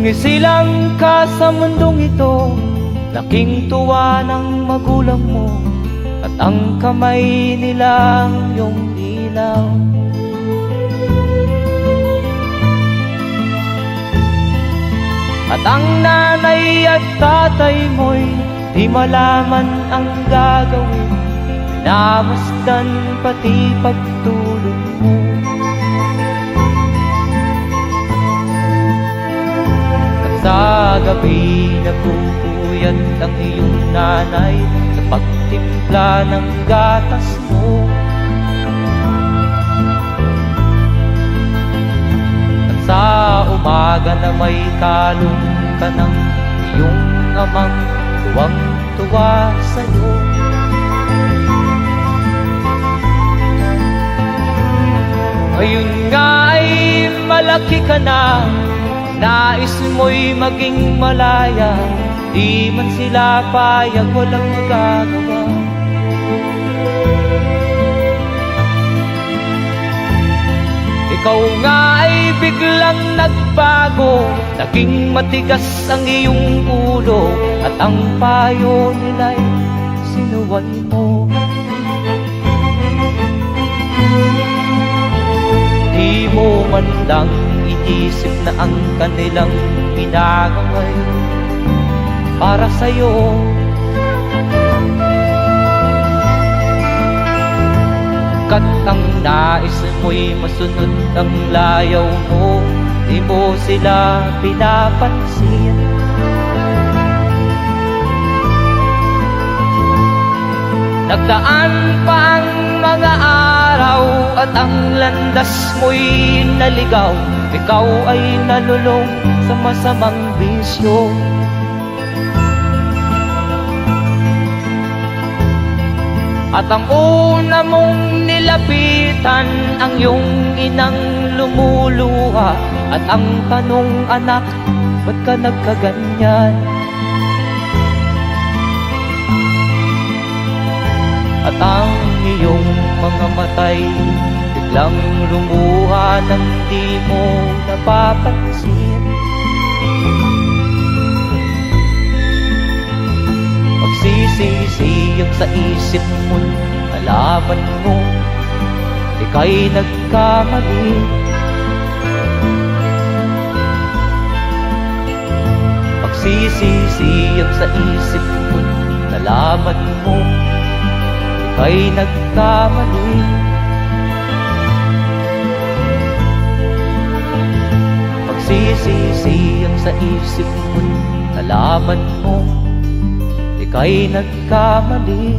Sumisilang ka sa mundong ito, laking tuwa ng magulang mo, at ang kamay nila ang iyong ilaw. At ang nanay at tatay mo'y di malaman ang gagawin, minamasdan pati pagtulog mo. At sa gabi nagpupuyat ang iyong nanay sa pagtimpla ng gatas mo. At sa umaga na may kalong ka ng iyong amang tuwang-tuwa sa'yo. Ngayon nga ay malaki ka na, nais mo'y maging malaya, di man sila payag, walang magagawa. Ikaw nga ay biglang nagbago, naging matigas ang iyong ulo, at ang payo nila'y sinuway mo. Di mo man lang iisip na ang kanilang pinagaway para sa'yo. Kat ang nais mo'y masunod ang layaw mo, di mo sila pinapansin. Nagdaan pa ang mga araw at ang landas mo'y naligaw, ikaw ay nalulong sa masamang bisyo. At ang una mong nilapitan ang iyong inang lumuluha, at ang tanong, anak, ba't ka nagkaganyan? At ang iyong mga matay biglang lumuha nang di mo napapansin. Magsisisiyag sa isip mo, nalaman mo ika'y nagkamali. Magsisisiyag sa isip mo, nalaman mo ika'y nagkamali. Magsisisiyag sa isip mo, nalaman mo ika'y nagkamali.